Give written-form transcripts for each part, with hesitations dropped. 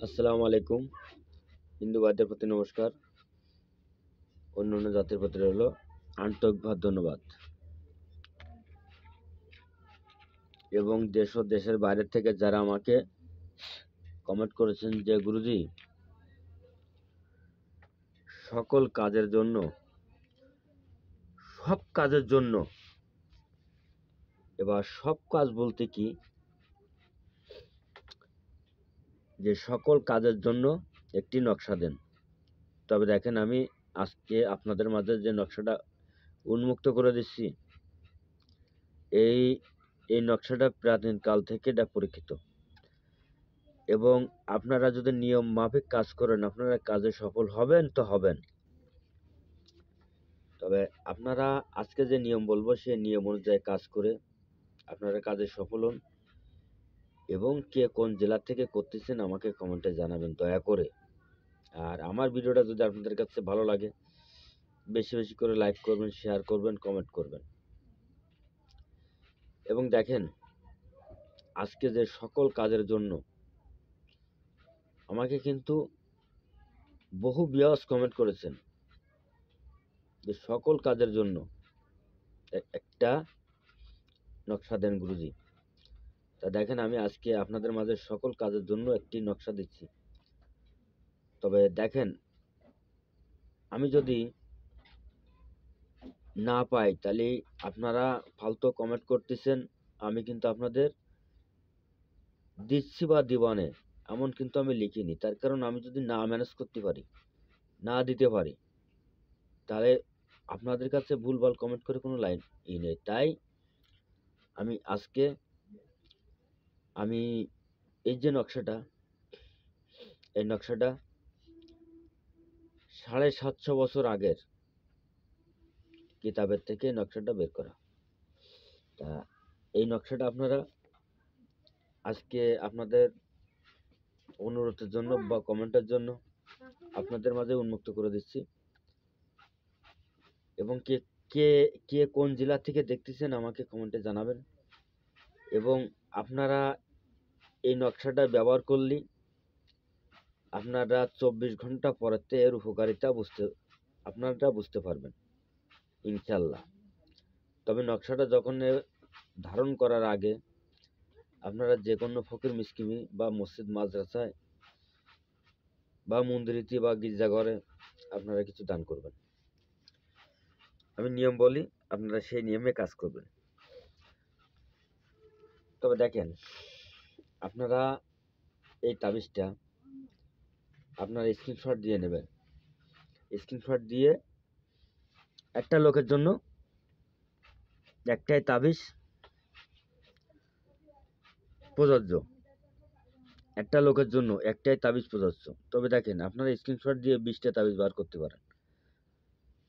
আসসালামু আলাইকুম। হিন্দু ভাইদের প্রতি নমস্কার। অন্যান্য জাতির প্রতি রইল আন্তরিকভাবে ধন্যবাদ। এবং দেশ ও দেশের বাইরে থেকে যারা আমাকে কমেন্ট করেছেন যে গুরুজি সকল কাজের জন্য, সব কাজের জন্য, এবার সব কাজ বলতে কি, যে সকল কাজের জন্য একটি নকশা দেন। তবে দেখেন, আমি আজকে আপনাদের মাঝে যে নকশাটা উন্মুক্ত করে দিচ্ছি, এই নকশাটা প্রাচীন কাল থেকে এটা পরীক্ষিত, এবং আপনারা যদি নিয়ম মাফিক কাজ করেন আপনারা কাজে সফল হবেন তো হবেন। তবে আপনারা আজকে যে নিয়ম বলবো সেই নিয়ম অনুযায়ী কাজ করে আপনারা কাজে সফল হন। এবং কে কোন জেলা থেকে করতেছেন আমাকে কমেন্টে জানাবেন দয়া করে। আর আমার ভিডিওটা যদি আপনাদের কাছে ভালো লাগে বেশি বেশি করে লাইক করবেন, শেয়ার করবেন, কমেন্ট করবেন। এবং দেখেন, আজকে যে সকল কাজের জন্য আমাকে কিন্তু বহু ভিউয়ার্স কমেন্ট করেছেন যে সকল কাজের জন্য একটা নকশা দেন গুরুজি। তা দেখেন, আমি আজকে আপনাদের মাঝে সকল কাজের জন্য একটি নকশা দিচ্ছি। তবে দেখেন, আমি যদি না পাই তাহলে আপনারা ফালতু কমেন্ট করতেছেন, আমি কিন্তু আপনাদের দিচ্ছি বা দিবানে এমন কিন্তু আমি লিখিনি। তার কারণ আমি যদি না ম্যানেজ করতে পারি, না দিতে পারি, তাহলে আপনাদের কাছে ভুলভাল কমেন্ট করে কোনো লাইন নেই। তাই আমি আজকে এই যে নকশাটা, এই নকশাটা 750 বছর আগের কিতাবের থেকে নকশাটা বের করা। তা এই নকশাটা আপনারা আজকে আপনাদের অনুরোধের জন্য বা কমেন্টের জন্য আপনাদের মাঝে উন্মুক্ত করে দিচ্ছি। এবং কে কে কে কোন জেলা থেকে দেখতেছেন আমাকে কমেন্টে জানাবেন। এবং আপনারা এই নকশাটা ব্যবহার করলে আপনারা 24 ঘন্টা পরেতে এর উপকারিতা আপনারা বুঝতে পারবেন ইনশাল্লাহ। তবে নকশাটা যখন ধারণ করার আগে আপনারা যে কোনো ফকির মিসকিমি বা মসজিদ মাদ্রাসায় বা মন্দিরেতে বা গির্জাঘরে আপনারা কিছু দান করবেন। আমি নিয়ম বলি, আপনারা সেই নিয়মে কাজ করবেন। তবে দেখেন, আপনারা এই তাবিজটা আপনারা স্ক্রিনশট দিয়ে নেবেন। স্ক্রিনশট দিয়ে একটা লোকের জন্য একটাই তাবিজ প্রযোজ্য, একটা লোকের জন্য একটাই তাবিজ প্রযোজ্য। তবে দেখেন, আপনারা স্ক্রিনশট দিয়ে 20টা তাবিজ বার করতে পারেন।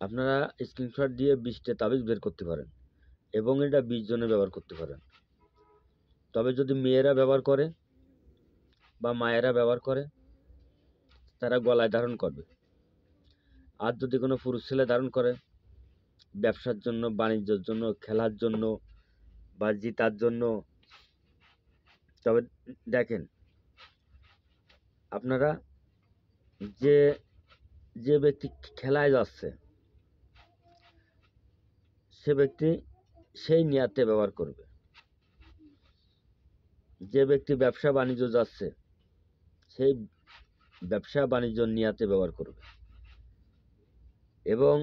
আপনারা স্ক্রিনশট দিয়ে 20টা তাবিজ বের করতে পারেন এবং এটা 20 জনে ব্যবহার করতে পারেন। তবে যদি মেয়েরা ব্যবহার করে বা মায়েরা ব্যবহার করে তারা গলায় ধারণ করবে। আর যদি কোনো পুরুষ ছেলে ধারণ করে ব্যবসার জন্য, বাণিজ্যের জন্য, খেলার জন্য বা জিতার জন্য। তবে দেখেন, আপনারা যে যে ব্যক্তি খেলায় যাচ্ছে সে ব্যক্তি সেই নিয়াতে ব্যবহার করবে। যে ব্যক্তি ব্যবসা বাণিজ্য যাচ্ছে সেই ব্যবসা বাণিজ্য নিয়াতে ব্যবহার করবে। এবং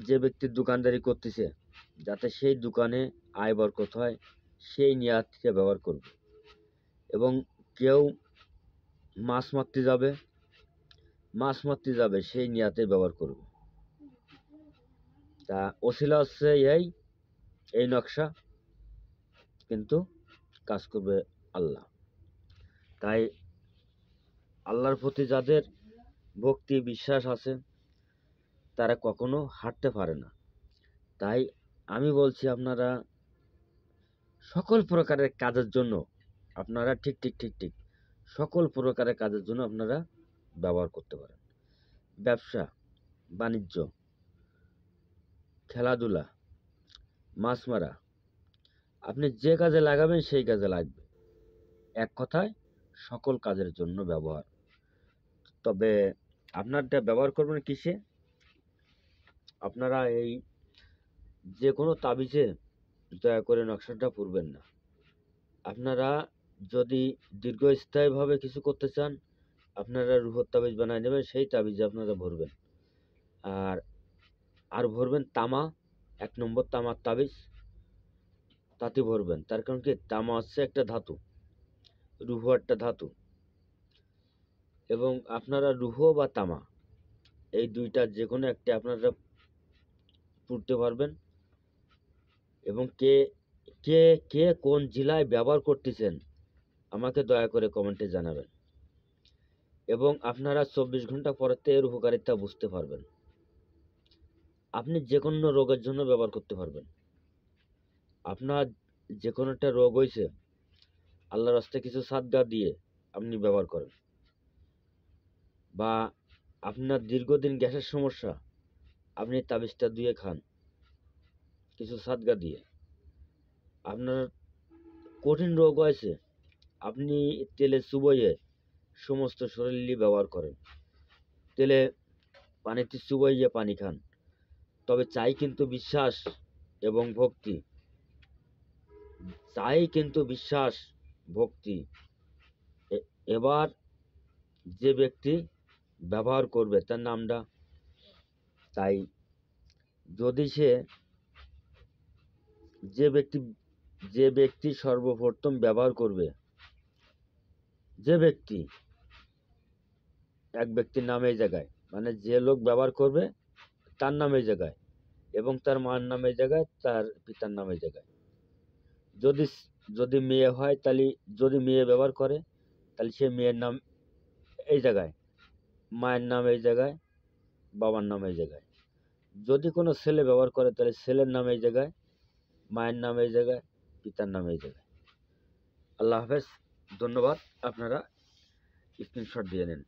যে ব্যক্তি দোকানদারি করতেছে যাতে সেই দোকানে আয় বরকত হয় সেই নিয়াতে ব্যবহার করবে। এবং কেউ মাছ মারতে যাবে সেই নিয়াতে ব্যবহার করবে। তা ওসিলা হচ্ছে এই নকশা, কিন্তু কাজ করবে আল্লাহ। তাই আল্লাহর প্রতি যাদের ভক্তি বিশ্বাস আছে তারা কখনো হারতে পারে না। তাই আমি বলছি, আপনারা সকল প্রকারের কাজের জন্য আপনারা ঠিক সকল প্রকারের কাজের জন্য আপনারা ব্যবহার করতে পারেন। ব্যবসা বাণিজ্য, খেলাধুলা, মাছ মারা, আপনি যে কাজে লাগাবেন সেই কাজে লাগবে। এক কথায় সকল কাজের জন্য ব্যবহার। তবে আপনারটা ব্যবহার করবেন কিসে? আপনারা এই যে কোনো তাবিজে দয়া করে নকশাটা পুরবেন না। আপনারা যদি দীর্ঘস্থায়ীভাবে কিছু করতে চান, আপনারা রুহর তাবিজ বানায় নেবেন, সেই তাবিজে আপনারা ভরবেন। আর ভরবেন তামা, 1 নম্বর তামার তাবিজ, তাতে ভরবেন। তার কারণ কি, তামা হচ্ছে একটা ধাতু, রুহ একটা ধাতু, এবং আপনারা রুহ বা তামা এই দুইটার যে কোনো একটা আপনারা পুড়তে পারবেন। এবং কে কে কে কোন জেলায় ব্যবহার করতেছেন আমাকে দয়া করে কমেন্টে জানাবেন, এবং আপনারা 24 ঘন্টা পরেতে এর উপকারিতা বুঝতে পারবেন। আপনি যে কোনো রোগের জন্য ব্যবহার করতে পারবেন। আপনার যে কোনো একটা রোগ হয়েছে, আল্লাহর রাস্তায় কিছু সাদগা দিয়ে আপনি ব্যবহার করেন, বা আপনার দীর্ঘদিন গ্যাসের সমস্যা, আপনি তাবিজটা দিয়ে খান কিছু সাদগা দিয়ে। আপনার কঠিন রোগ হয়েছে, আপনি তেলে চুবইয়ে সমস্ত শরীরই ব্যবহার করেন, তেলে পানিতে চুবইয়ে পানি খান। তবে চাই কিন্তু বিশ্বাস এবং ভক্তি, চাই কিন্তু বিশ্বাস ভক্তি। এবার যে ব্যক্তি ব্যবহার করবে তার নামটা, তাই যদি যে ব্যক্তি সর্বপ্রথম ব্যবহার করবে, যে ব্যক্তি, এক ব্যক্তির নাম এই জায়গায়, মানে যে লোক ব্যবহার করবে তার নাম এই জায়গায়, এবং তার মার নাম এই জায়গায়, তার পিতার নাম এই জায়গায়। যদি যদি মেয়ে হয়, তাহলে যদি মেয়ে ব্যবহার করে তাহলে সে মেয়ের নাম এই জায়গায়, মায়ের নাম এই জায়গায়, বাবার নাম এই জায়গায়। যদি কোনো ছেলে ব্যবহার করে তাহলে ছেলের নাম এই জায়গায়, মায়ের নাম এই জায়গায়, পিতার নাম এই জায়গায়। আল্লাহ হাফেজ, ধন্যবাদ। আপনারা স্ক্রিনশট দিয়ে নিন।